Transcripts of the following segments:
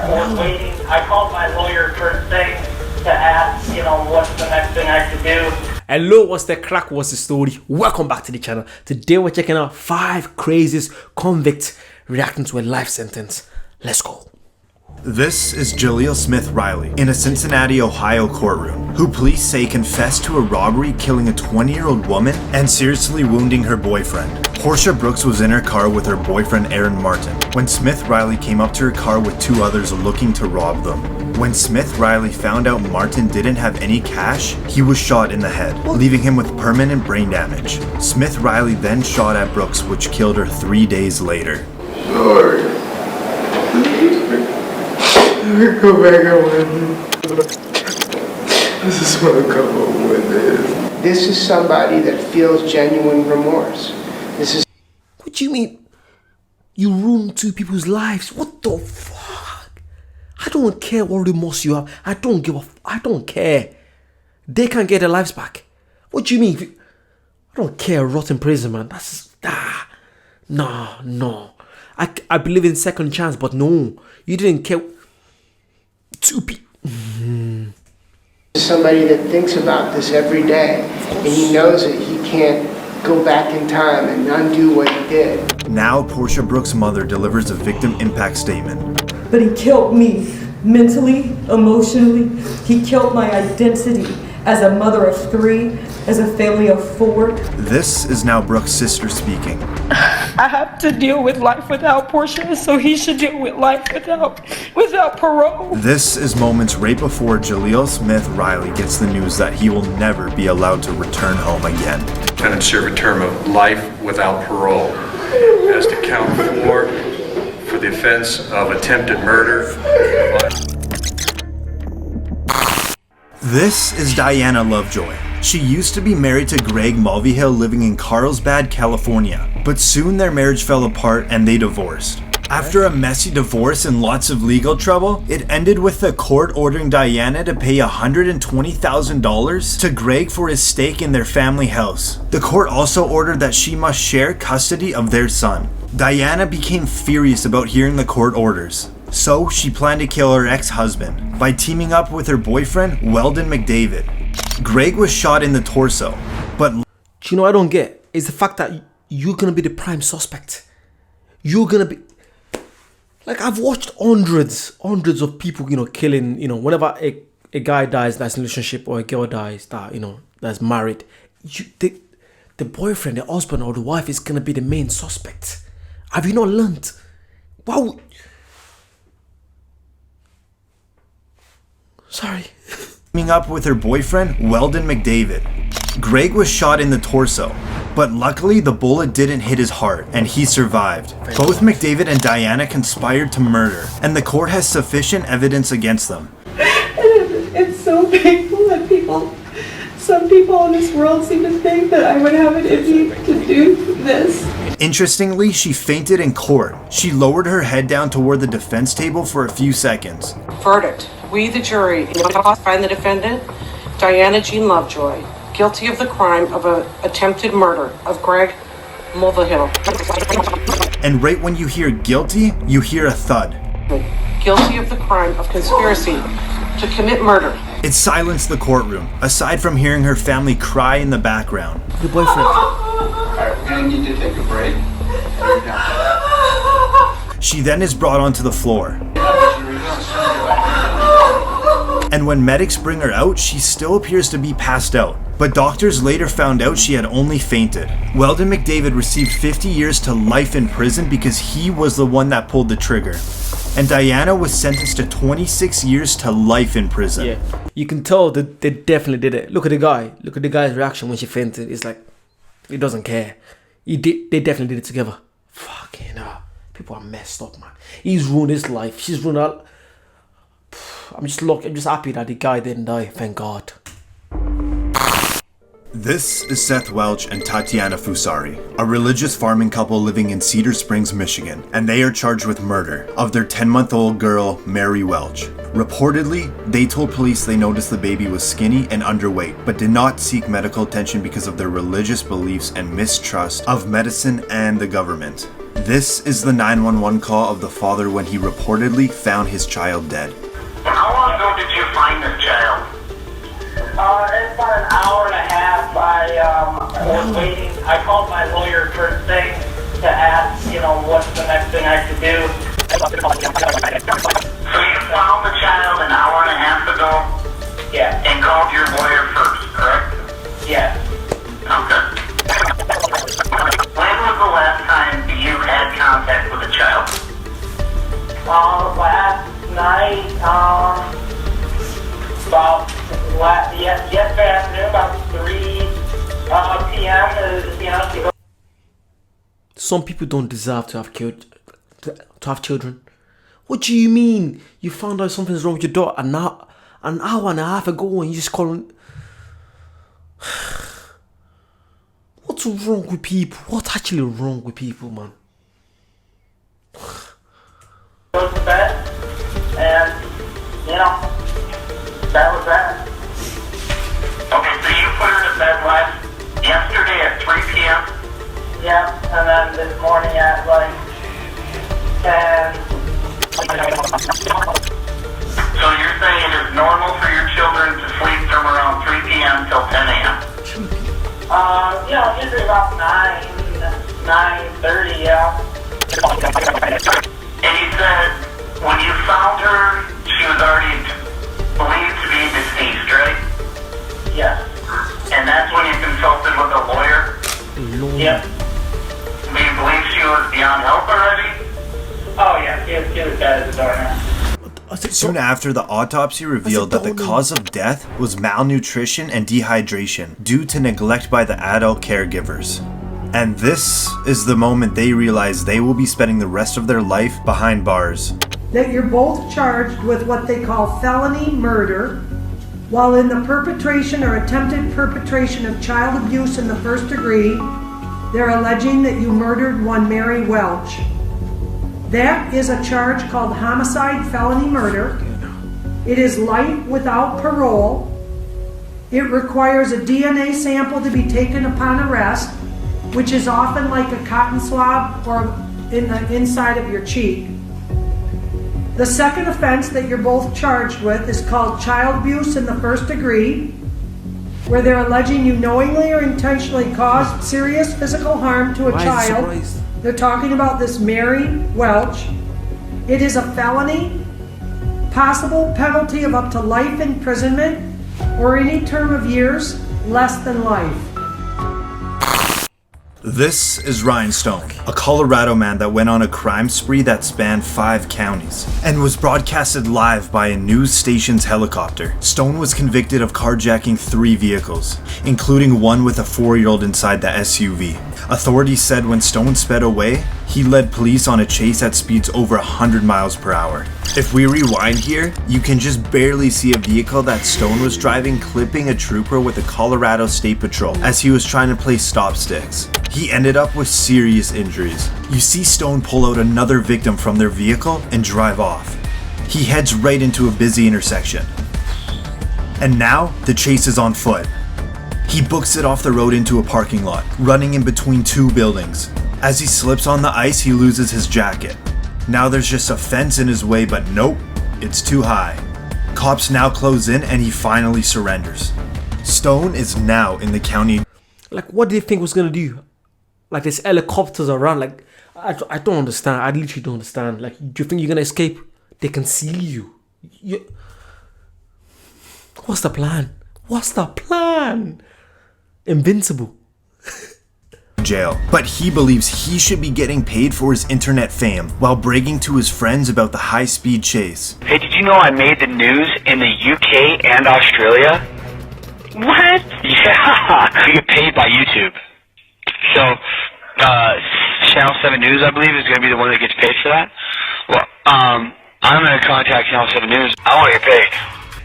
was waiting. I called my lawyer first thing to ask, what's the next thing I should do. Hello, what's the crack? What's the story? Welcome back to the channel. Today we're checking out 5 craziest convicts reacting to a life sentence. Let's go. This is Jaleel Smith Riley in a Cincinnati, Ohio courtroom, who police say confessed to a robbery killing a 20-year-old woman and seriously wounding her boyfriend. Portia Brooks was in her car with her boyfriend Aaron Martin when Smith Riley came up to her car with 2 others looking to rob them. When Smith Riley found out Martin didn't have any cash, he was shot in the head, leaving him with permanent brain damage. Smith Riley then shot at Brooks, which killed her 3 days later. Sorry. Go back on with I just want to come home with this. This is somebody that feels genuine remorse. This is. What do you mean? You ruined 2 people's lives? What the fuck? I don't care what remorse you have. I don't care. They can't get their lives back. What do you mean? I don't care. Rot in prison, man. That's no. I believe in second chance, but no, you didn't care. 2 people. Somebody that thinks about this every day, and he knows that he can't go back in time and undo what he did. Now, Portia Brooks' mother delivers a victim impact statement. But he killed me mentally, emotionally. He killed my identity as a mother of 3, as a family of 4. This is now Brooks' sister speaking. I have to deal with life without Portia, so he should deal with life without parole. This is moments right before Jaleel Smith Riley gets the news that he will never be allowed to return home again. Defendant serve a term of life without parole as to count 4 for the offense of attempted murder. This is Diana Lovejoy. She used to be married to Greg Mulvihill living in Carlsbad, California, but soon their marriage fell apart and they divorced. After a messy divorce and lots of legal trouble, it ended with the court ordering Diana to pay $120,000 to Greg for his stake in their family house. The court also ordered that she must share custody of their son. Diana became furious about hearing the court orders, so she planned to kill her ex-husband by teaming up with her boyfriend Weldon McDavid. Greg was shot in the torso, but Do you know what I don't get? Is the fact that you're gonna be the prime suspect. You're gonna be like, I've watched hundreds of people, killing, whenever a guy dies that's in a relationship or a girl dies that, that's married, the boyfriend, the husband or the wife is gonna be the main suspect. Have you not learned? Wow. Sorry. teaming up with her boyfriend Weldon McDavid. Greg was shot in the torso, but luckily the bullet didn't hit his heart and he survived. Both McDavid and Diana conspired to murder, and the court has sufficient evidence against them. It's so painful that some people in this world seem to think that I would have it in me to do this. Interestingly, she fainted in court. She lowered her head down toward the defense table for a few seconds. Verdict. We, the jury, find the defendant, Diana Jean Lovejoy, guilty of the crime of an attempted murder of Greg Mulvihill. And right when you hear guilty, you hear a thud. Guilty of the crime of conspiracy to commit murder. It silenced the courtroom, aside from hearing her family cry in the background. The boyfriend. Alright, we're gonna need to take a break. She then is brought onto the floor. And when medics bring her out, she still appears to be passed out. But doctors later found out she had only fainted. Weldon McDavid received 50 years to life in prison because he was the one that pulled the trigger. And Diana was sentenced to 26 years to life in prison. Yeah, you can tell that they definitely did it. Look at the guy. Look at the guy's reaction when she fainted. It's like, he doesn't care. They definitely did it together. Fucking hell. People are messed up, man. He's ruined his life. She's ruined her. I'm just happy that the guy didn't die. Thank God. This is Seth Welch and Tatiana Fusari, a religious farming couple living in Cedar Springs, Michigan, and they are charged with murder of their 10-month-old girl, Mary Welch. Reportedly, they told police they noticed the baby was skinny and underweight, but did not seek medical attention because of their religious beliefs and mistrust of medicine and the government. This is the 911 call of the father when he reportedly found his child dead. How long ago did you find this child? It's about an hour and a half. I was waiting. I called my lawyer first thing to ask, what's the next thing I could do. So you found the child an hour and a half ago? Yeah. And called your lawyer first, correct? Yeah. Okay. When was the last time you had contact with a child? Last night, yesterday afternoon, about 3 p.m. Some people don't deserve to have children. What do you mean? You found out something's wrong with your daughter an hour and a half ago and you just call? What's wrong with people? What's actually wrong with people, man? Go to bed, and that was that. Okay, so you put her to bed yesterday at 3 p.m.? Yeah, and then this morning at 10. So you're saying it is normal for your children to sleep from around 3 p.m. till 10 a.m.? Usually about 9:30, yeah. And you said when you found her, she was already believed to be deceased, right? Yes. And that's when you consulted with a lawyer? Yep. Do you believe she was beyond help already? Oh yeah, she was dead as a doormat. Soon after, the autopsy revealed that the cause of death was malnutrition and dehydration due to neglect by the adult caregivers. And this is the moment they realize they will be spending the rest of their life behind bars. That you're both charged with what they call felony murder while in the perpetration or attempted perpetration of child abuse in the first degree. They're alleging that you murdered one Mary Welch. That is a charge called homicide felony murder. It is life without parole. It requires a DNA sample to be taken upon arrest, which is often like a cotton swab or in the inside of your cheek. The second offense that you're both charged with is called child abuse in the first degree, where they're alleging you knowingly or intentionally caused serious physical harm to a child. They're talking about this Mary Welch. It is a felony, possible penalty of up to life imprisonment or any term of years less than life. This is Ryan Stone, a Colorado man that went on a crime spree that spanned 5 counties and was broadcasted live by a news station's helicopter. Stone was convicted of carjacking 3 vehicles, including one with a 4-year-old inside the SUV. Authorities said when Stone sped away, he led police on a chase at speeds over 100 miles per hour. If we rewind here, you can just barely see a vehicle that Stone was driving clipping a trooper with the Colorado State Patrol as he was trying to play stop sticks. He ended up with serious injuries. You see Stone pull out another victim from their vehicle and drive off. He heads right into a busy intersection. And now, the chase is on foot. He books it off the road into a parking lot, running in between 2 buildings. As he slips on the ice, he loses his jacket. Now there's just a fence in his way, but nope, it's too high. Cops now close in and he finally surrenders. Stone is now in the county. Like, what do you think was gonna do? Like, there's helicopters around. Like, I don't understand. I literally don't understand. Like, do you think you're gonna escape? They can see you. What's the plan? What's the plan? Invincible. Jail, but he believes he should be getting paid for his internet fame while bragging to his friends about the high-speed chase. Hey, did you know I made the news in the UK and Australia? What? Yeah, you get paid by YouTube. So, Channel 7 News, I believe, is going to be the one that gets paid for that. Well, I'm going to contact Channel 7 News. I want to get paid.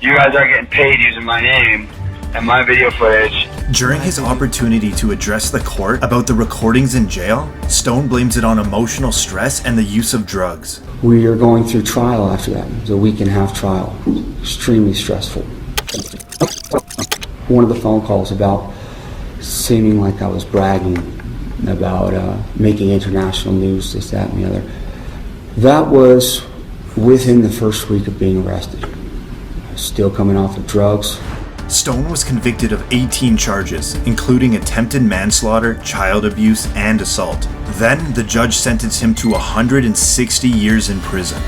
You guys are getting paid using my name and my video footage. During his opportunity to address the court about the recordings in jail, Stone blames it on emotional stress and the use of drugs. We are going through trial after that. It was a 1.5-week trial. Extremely stressful. One of the phone calls about seeming like I was bragging about making international news, this, that, and the other. That was within the first week of being arrested. Still coming off of drugs. Stone was convicted of 18 charges, including attempted manslaughter, child abuse, and assault. Then, the judge sentenced him to 160 years in prison.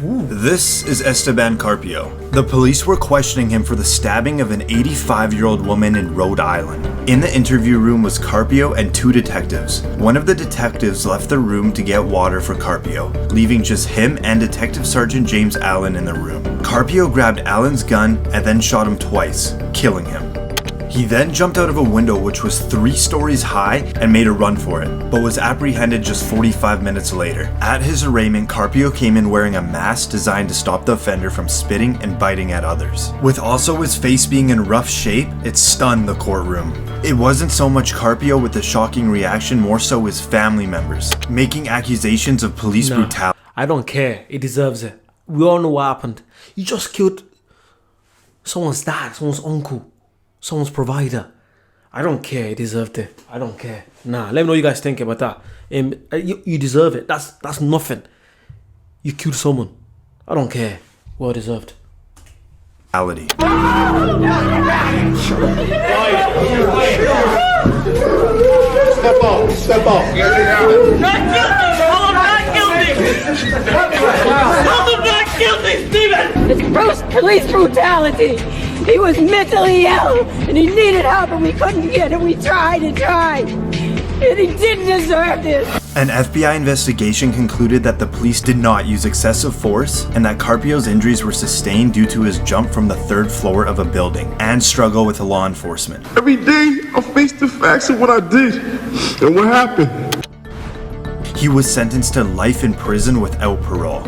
This is Esteban Carpio. The police were questioning him for the stabbing of an 85-year-old woman in Rhode Island. In the interview room was Carpio and 2 detectives. One of the detectives left the room to get water for Carpio, leaving just him and Detective Sergeant James Allen in the room. Carpio grabbed Allen's gun and then shot him twice, killing him. He then jumped out of a window which was 3 stories high and made a run for it, but was apprehended just 45 minutes later. At his arraignment, Carpio came in wearing a mask designed to stop the offender from spitting and biting at others. With also his face being in rough shape, it stunned the courtroom. It wasn't so much Carpio with the shocking reaction, more so his family members, making accusations of police brutality. I don't care. He deserves it. We all know what happened. You just killed someone's dad, someone's uncle, someone's provider. I don't care. He deserved it. I don't care. Nah, let me know what you guys think about that. You deserve it. That's nothing. You killed someone. I don't care. Well deserved. Step off. Step off. Not guilty. Tell him not guilty. Tell him not guilty, Steven. It's gross police brutality. He was mentally ill and he needed help and we couldn't get it. We tried and tried. And he didn't deserve this. An FBI investigation concluded that the police did not use excessive force and that Carpio's injuries were sustained due to his jump from the 3rd floor of a building and struggle with law enforcement. Every day I face the facts of what I did and what happened. He was sentenced to life in prison without parole.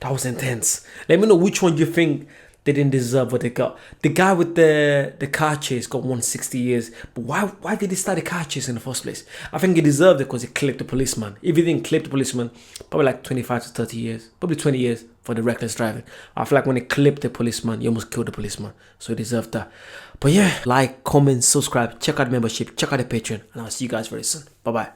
That was intense. Let me know which one you think they didn't deserve what they got. The guy with the car chase got 160 years. But why did he start the car chase in the first place? I think he deserved it because he clipped the policeman. If he didn't clip the policeman, probably like 25 to 30 years. Probably 20 years for the reckless driving. I feel like when he clipped the policeman, he almost killed the policeman. So he deserved that. But yeah, like, comment, subscribe, check out the membership, check out the Patreon. And I'll see you guys very soon. Bye-bye.